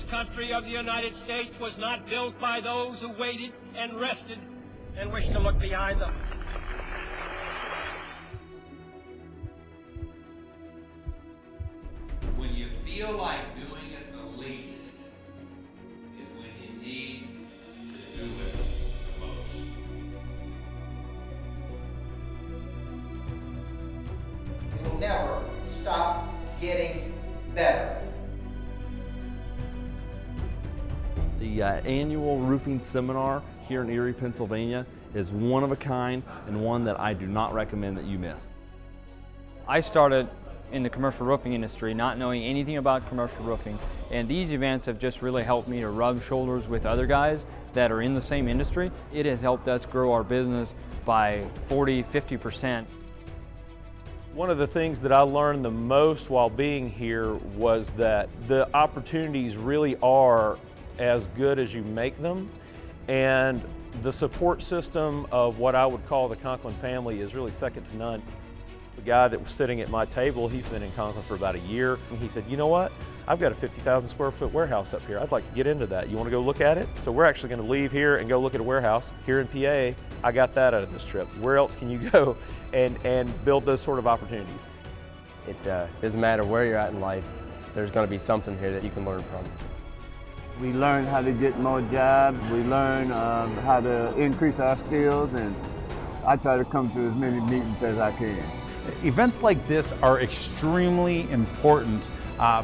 country of the United States was not built by those who waited and rested and wished to look behind them. When you feel like doing it the least is when you need to do it the most. We will never stop getting better. The annual roofing seminar here in Erie, Pennsylvania is one of a kind and one that I do not recommend that you miss. I started in the commercial roofing industry not knowing anything about commercial roofing, and these events have just really helped me to rub shoulders with other guys that are in the same industry. It has helped us grow our business by 40–50%. One of the things that I learned the most while being here was that the opportunities really are as good as you make them, and the support system of what I would call the Conklin family is really second to none. The guy that was sitting at my table, he's been in Conklin for about a year, and he said, you know what, I've got a 50,000 square foot warehouse up here. I'd like to get into that. You want to go look at it? So we're actually going to leave here and go look at a warehouse here in PA. I got that out of this trip. Where else can you go and build those sort of opportunities? It doesn't matter where you're at in life, there's going to be something here that you can learn from. We learn how to get more jobs, we learn how to increase our skills, and I try to come to as many meetings as I can. Events like this are extremely important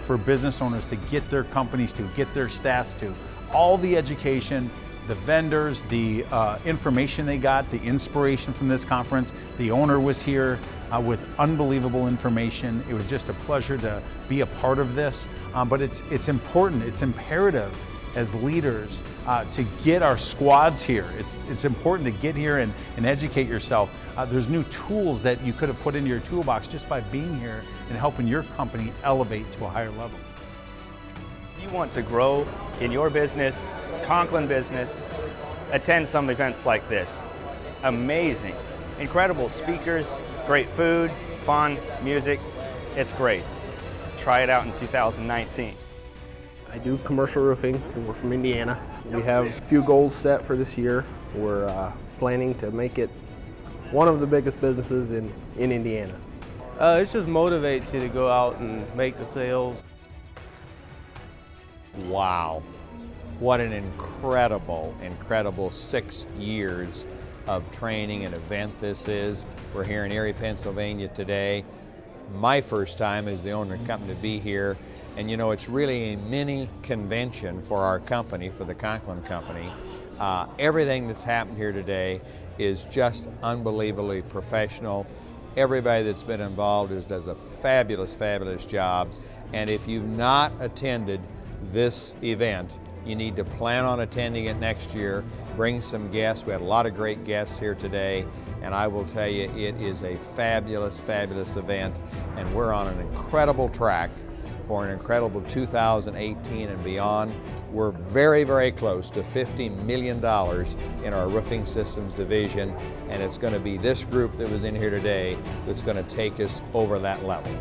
for business owners to get their companies to, get their staffs to. All the education, the vendors, the information they got, the inspiration from this conference. The owner was here with unbelievable information. It was just a pleasure to be a part of this. But it's important, it's imperative as leaders to get our squads here. It's important to get here and educate yourself. There's new tools that you could have put into your toolbox just by being here and helping your company elevate to a higher level. If you want to grow in your business, Conklin business, attend some events like this. Amazing, incredible speakers, great food, fun, music. It's great. Try it out in 2019. I do commercial roofing, and we're from Indiana. We have a few goals set for this year. We're planning to make it one of the biggest businesses in Indiana. It just motivates you to go out and make the sales. Wow, what an incredible 6 years of training and event this is. We're here in Erie, Pennsylvania today. My first time as the owner of the company to be here. And you know, it's really a mini convention for our company, for the Conklin Company. Everything that's happened here today is just unbelievably professional. Everybody that's been involved does a fabulous, fabulous job. And if you've not attended this event, you need to plan on attending it next year. Bring some guests. We had a lot of great guests here today, and I will tell you, it is a fabulous, fabulous event, and we're on an incredible track for an incredible 2018 and beyond. We're very, very close to $50 million in our roofing systems division, and it's going to be this group that was in here today that's going to take us over that level.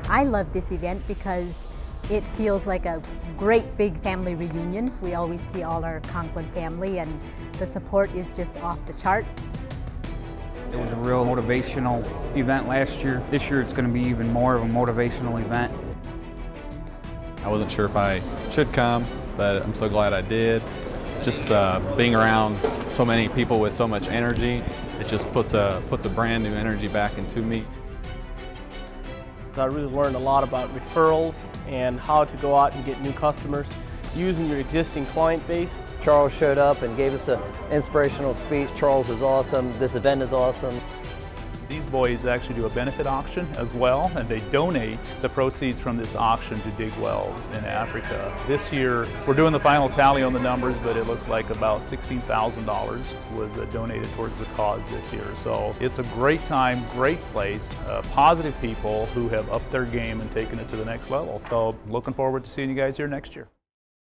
I love this event because it feels like a great big family reunion. We always see all our Conklin family, and the support is just off the charts. It was a real motivational event last year. This year it's going to be even more of a motivational event. I wasn't sure if I should come, but I'm so glad I did. Just being around so many people with so much energy, it just puts a brand new energy back into me. I really learned a lot about referrals and how to go out and get new customers using your existing client base. Charles showed up and gave us an inspirational speech. Charles is awesome. This event is awesome. These boys actually do a benefit auction as well, and they donate the proceeds from this auction to dig wells in Africa. This year, we're doing the final tally on the numbers, but it looks like about $16,000 was donated towards the cause this year. So it's a great time, great place, positive people who have upped their game and taken it to the next level. So looking forward to seeing you guys here next year.